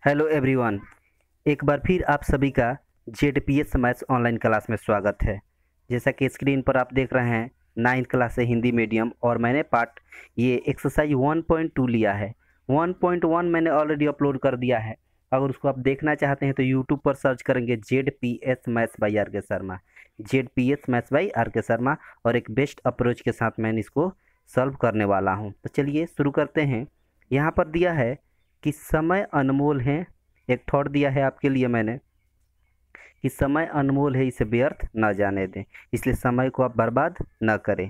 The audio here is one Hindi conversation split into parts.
Hello everyone. एक बार फिर आप सभी का जेडपीएस मैथ्स ऑनलाइन क्लास में स्वागत है। जैसा कि स्क्रीन पर आप देख रहे हैं, 9th क्लास है हिंदी मीडियम और मैंने पार्ट ये एक्सरसाइज 1.2 लिया है। 1.1 मैंने ऑलरेडी अपलोड कर दिया है। अगर उसको आप देखना चाहते हैं तो यूट्यूब पर सर्च करेंगे जेडपीएस मैथ्स बाई आर के शर्मा, जेडपीएस मैथ्स बाई आर के शर्मा, और एक बेस्ट अप्रोच के साथ मैंने इसको सॉल्व करने वाला हूँ। तो चलिए शुरू करते हैं। यहाँ पर दिया है कि समय अनमोल है। एक थॉट दिया है आपके लिए मैंने कि समय अनमोल है, इसे व्यर्थ न जाने दें, इसलिए समय को आप बर्बाद न करें।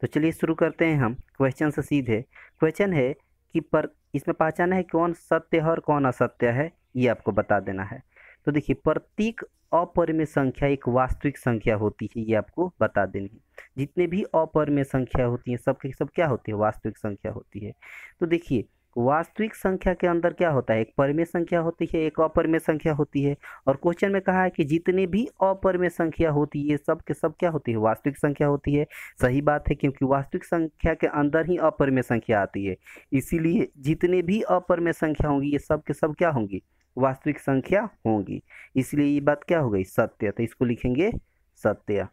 तो चलिए शुरू करते हैं हम क्वेश्चन से सीधे। क्वेश्चन है कि पर इसमें पहचाना है कौन सत्य है और कौन असत्य है, ये आपको बता देना है। तो देखिए, प्रत्येक अपरिमेय संख्या एक वास्तविक संख्या होती है, ये आपको बता देनी है। जितने भी अपरिमेय संख्या होती हैं सबके सब क्या होती है, वास्तविक संख्या होती है। तो देखिए, वास्तविक संख्या के अंदर क्या होता है, एक परिमेय संख्या होती है, एक अपरिमेय संख्या होती है। और क्वेश्चन में कहा है कि जितने भी अपरिमेय संख्या होती है सब के सब क्या होती है, वास्तविक संख्या होती है। सही बात है, क्योंकि वास्तविक संख्या के अंदर ही अपरिमेय संख्या आती है, इसीलिए जितने भी अपरिमेय संख्या होंगी ये सब के सब क्या होंगी, वास्तविक संख्या होंगी। इसलिए ये बात क्या हो गई, सत्य। तो इसको लिखेंगे सत्य।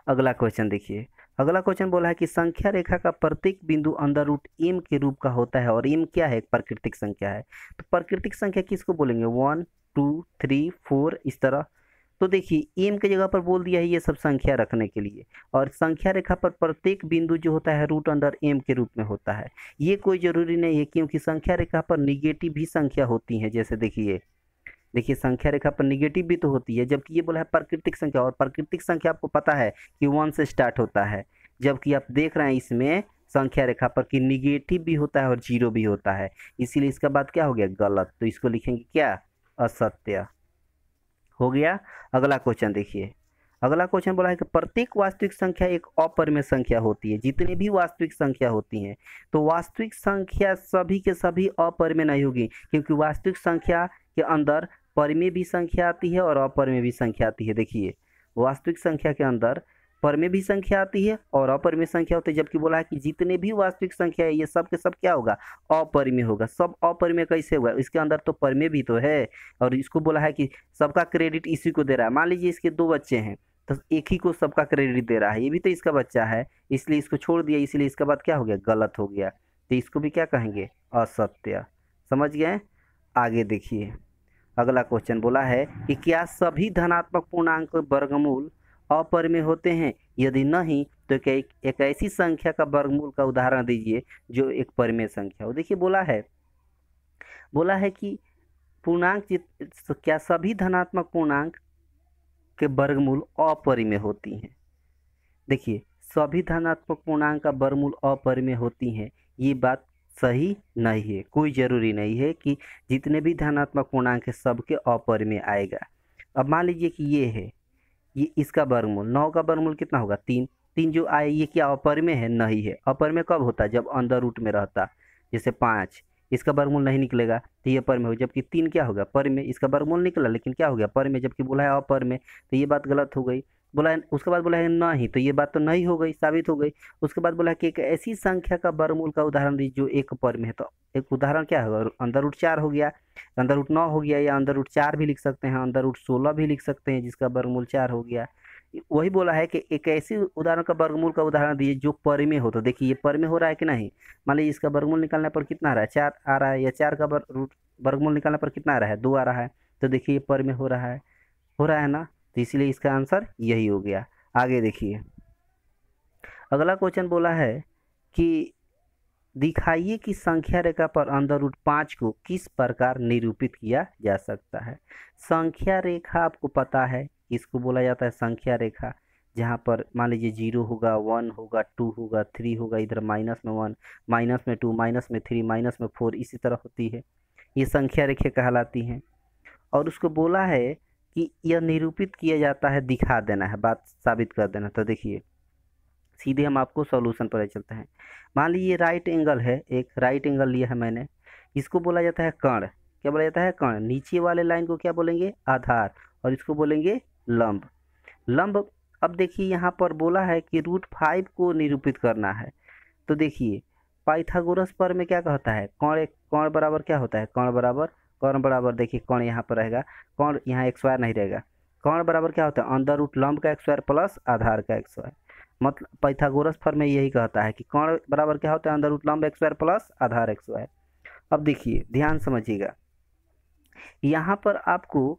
अगला क्वेश्चन देखिए। अगला क्वेश्चन बोला है कि संख्या रेखा का प्रत्येक बिंदु अंडर रूट एम के रूप का होता है, और एम क्या है, एक प्राकृतिक संख्या है। तो प्राकृतिक संख्या किसको बोलेंगे, 1 2 3 4 इस तरह। तो देखिए, एम की जगह पर बोल दिया है ये सब संख्या रखने के लिए, और संख्या रेखा पर प्रत्येक बिंदु जो होता है रूट अंडर एम के रूप में होता है। ये कोई जरूरी नहीं है, क्योंकि संख्या रेखा पर निगेटिव भी संख्या होती है। जैसे देखिए, संख्या रेखा पर निगेटिव भी तो होती है, जबकि ये बोला है प्राकृतिक संख्या, और प्राकृतिक संख्या आपको पता है कि 1 से स्टार्ट होता है। जबकि आप देख रहे हैं इसमें संख्या रेखा पर कि निगेटिव भी होता है और जीरो भी होता है, इसीलिए इसका बात क्या हो गया, गलत। तो इसको लिखेंगे क्या, असत्य हो गया। अगला क्वेश्चन देखिए। अगला क्वेश्चन बोला है कि प्रत्येक वास्तविक संख्या एक अपरिमेय संख्या होती है। जितनी भी वास्तविक संख्या होती हैं, तो वास्तविक संख्या सभी के सभी अपरिमेय नहीं होगी, क्योंकि वास्तविक संख्या के अंदर परिमेय भी संख्या आती है और अपरिमेय भी संख्या आती है। देखिए, वास्तविक संख्या के अंदर परिमेय भी संख्या आती है और अपरिमेय संख्या होती है, जबकि बोला है कि जितने भी वास्तविक संख्या है ये सब के सब क्या होगा, अपरिमेय होगा। सब अपरिमेय कैसे हुआ, इसके अंदर तो परिमेय भी तो है। और इसको बोला है कि सबका क्रेडिट इसी को दे रहा है। मान लीजिए इसके 2 बच्चे हैं, तो एक ही को सबका क्रेडिट दे रहा है, ये भी तो इसका बच्चा है, इसलिए इसको छोड़ दिया, इसलिए इसका बात क्या हो गया, गलत हो गया। तो इसको भी क्या कहेंगे, असत्य। समझ गए। आगे देखिए। अगला क्वेश्चन बोला है कि क्या सभी धनात्मक पूर्णांक वर्गमूल अपरिमेय होते हैं, यदि नहीं तो एक ऐसी संख्या का वर्गमूल का उदाहरण दीजिए जो एक परिमेय संख्या हो। देखिए, बोला है कि पूर्णांक क्या सभी धनात्मक पूर्णांक के वर्गमूल अपरिमेय होती हैं। देखिए, सभी धनात्मक पूर्णांक का वर्गमूल अपरिमेय होती हैं, ये बात सही नहीं है। कोई जरूरी नहीं है कि जितने भी धनात्मक पूर्णांक है सबके अपरिमेय आएगा। अब मान लीजिए कि ये है, ये इसका वर्गमूल 9 का वर्गमूल कितना होगा, 3। 3 जो आए ये क्या अपरिमेय है, नहीं है। अपरिमेय कब होता है, जब अंदर रूट में रहता। जैसे 5, इसका वर्गमूल नहीं निकलेगा तो ये परिमेय हो, जबकि 3 क्या होगा, परिमेय। इसका वर्गमूल निकला लेकिन क्या हो गया, परिमेय, जबकि बोला है अपरिमेय, तो ये बात गलत हो गई। बोला है, उसके बाद बोला है नहीं, तो ये बात तो नहीं हो गई, साबित हो गई। उसके बाद बोला है कि एक ऐसी संख्या का वर्गमूल का उदाहरण दीजिए जो एक परिमेय है। तो एक उदाहरण क्या होगा, अंदर रूट 4 हो गया, अंदर रूट 9 हो गया, या अंदर रूट 4 भी लिख सकते हैं, अंदर रूट 16 भी लिख सकते हैं, जिसका वर्गमूल 4 हो गया। वही बोला है कि एक ऐसी उदाहरण का वर्गमूल का उदाहरण दीजिए जो परिमेय हो। तो देखिए, ये परिमेय हो रहा है कि नहीं। मान लीजिए इसका वर्गमूल निकालने पर कितना आ रहा है, 4 आ रहा है, या 4 का वर्गमूल निकालने पर कितना आ रहा है, 2 आ रहा है। तो देखिए, ये परिमेय हो रहा है ना। तो इसलिए इसका आंसर यही हो गया। आगे देखिए। अगला क्वेश्चन बोला है कि दिखाइए कि संख्या रेखा पर अंडर रूट 5 को किस प्रकार निरूपित किया जा सकता है। संख्या रेखा आपको पता है, इसको बोला जाता है संख्या रेखा, जहाँ पर मान लीजिए 0 होगा, 1 होगा, 2 होगा, 3 होगा, इधर माइनस में 1, माइनस में 2, माइनस में 3, माइनस में 4, इसी तरह होती है। ये संख्या रेखा कहलाती हैं। और उसको बोला है कि यह निरूपित किया जाता है, दिखा देना है, बात साबित कर देना। तो देखिए, सीधे हम आपको सॉल्यूशन पर चलते हैं। मान लीजिए राइट एंगल है, एक राइट एंगल लिया है मैंने, इसको बोला जाता है कर्ण। क्या बोला जाता है, कर्ण। नीचे वाले लाइन को क्या बोलेंगे, आधार, और इसको बोलेंगे लंब। लंब। अब देखिए, यहाँ पर बोला है कि √5 को निरूपित करना है। तो देखिए, पाइथागोरस पर में क्या कहता है, कर्ण बराबर क्या होता है, कर्ण बराबर कर्ण बराबर देखिए कर्ण यहाँ पर रहेगा, कर्ण यहाँ एक्स वायर नहीं रहेगा। कर्ण बराबर क्या होता है, अंडर रूट लंब का एक्स वायर प्लस आधार का एक्स वायर। मतलब पाइथागोरस फॉर्म में यही कहता है कि कर्ण बराबर क्या होता है, अंडर रूट लंब एक्स वायर प्लस आधार एक्स वायर। अब देखिए ध्यान समझिएगा, यहाँ पर आपको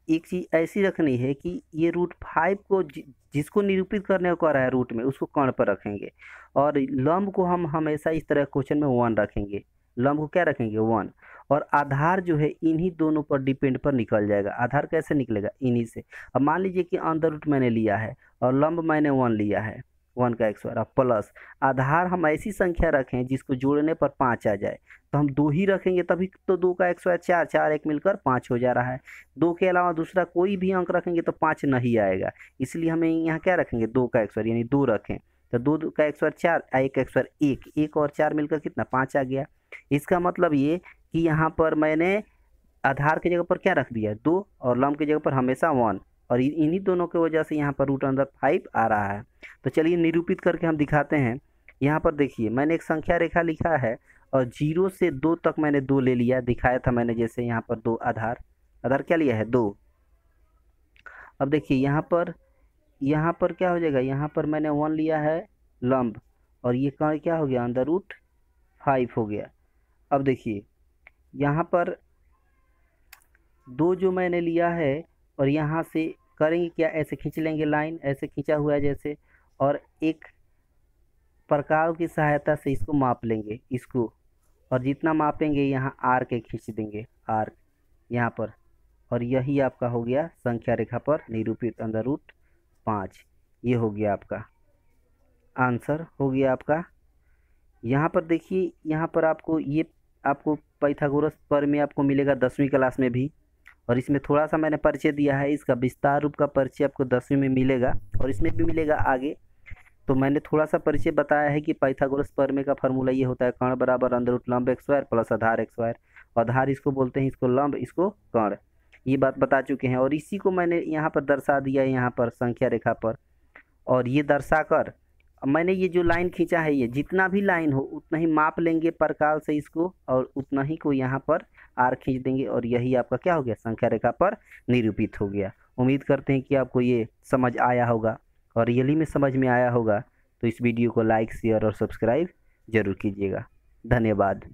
एक चीज़ ऐसी रखनी है कि ये √5 को जिसको निरूपित करने को कह रहा है रूट में, उसको कर्ण पर रखेंगे, और लंब को हम हमेशा इस तरह क्वेश्चन में 1 रखेंगे। लंब को क्या रखेंगे 1, और आधार जो है इन्हीं दोनों पर डिपेंड पर निकल जाएगा। आधार कैसे निकलेगा, इन्हीं से। अब मान लीजिए कि अंडर रूट मैंने लिया है और लंब मैंने 1 लिया है, 1 का एक्स वायर प्लस आधार हम ऐसी संख्या रखें जिसको जोड़ने पर 5 आ जाए, तो हम 2 ही रखेंगे, तभी तो 2 का एक्स वायर 4, 4 एक मिलकर 5 हो जा रहा है। 2 के अलावा दूसरा कोई भी अंक रखेंगे तो 5 नहीं आएगा, इसलिए हमें यहाँ क्या रखेंगे 2 का एक्स वायर, यानी 2 रखें, तो 2 का एक्स वायर 4, एक एक्स वायर 1, 1 और 4 मिलकर कितना 5 आ गया। इसका मतलब ये कि यहाँ पर मैंने आधार की जगह पर क्या रख दिया 2, और लंब की जगह पर हमेशा 1, और इन्हीं दोनों की वजह से यहाँ पर √5 आ रहा है। तो चलिए निरूपित करके हम दिखाते हैं। यहाँ पर देखिए मैंने एक संख्या रेखा लिखा है, और 0 से 2 तक मैंने 2 ले लिया, दिखाया था मैंने, जैसे यहाँ पर 2 आधार क्या लिया है 2। अब देखिए यहाँ पर क्या हो जाएगा, यहाँ पर मैंने 1 लिया है लंब, और ये कर्ण क्या हो गया √5 हो गया। अब देखिए यहाँ पर 2 जो मैंने लिया है, और यहाँ से करेंगे क्या, ऐसे खींच लेंगे लाइन, ऐसे खींचा हुआ है जैसे, और एक प्रकार की सहायता से इसको माप लेंगे इसको, और जितना मापेंगे यहाँ आर के खींच देंगे, आर यहाँ पर, और यही आपका हो गया संख्या रेखा पर निरूपित √5। ये हो गया आपका आंसर, हो गया आपका। यहाँ पर देखिए, यहाँ पर आपको पाइथागोरस प्रमेय आपको मिलेगा 10वीं क्लास में भी, और इसमें थोड़ा सा मैंने परिचय दिया है, इसका विस्तार रूप का परिचय आपको 10वीं में मिलेगा, और इसमें भी मिलेगा आगे। तो मैंने थोड़ा सा परिचय बताया है कि पाइथागोरस प्रमेय का फॉर्मूला ये होता है, कर्ण बराबर अंडर रूट लंब एक्स वायर प्लस आधार एक्स वायर। आधार इसको बोलते हैं, इसको लंब, इसको कर्ण, ये बात बता चुके हैं। और इसी को मैंने यहाँ पर दर्शा दिया है, यहाँ पर संख्या रेखा पर, और ये दर्शा कर मैंने ये जो लाइन खींचा है, ये जितना भी लाइन हो उतना ही माप लेंगे प्रकार से इसको, और उतना ही को यहाँ पर आर खींच देंगे, और यही आपका क्या हो गया, संख्या रेखा पर निरूपित हो गया। उम्मीद करते हैं कि आपको ये समझ आया होगा, और रियली में समझ में आया होगा। तो इस वीडियो को लाइक, शेयर और सब्सक्राइब जरूर कीजिएगा। धन्यवाद।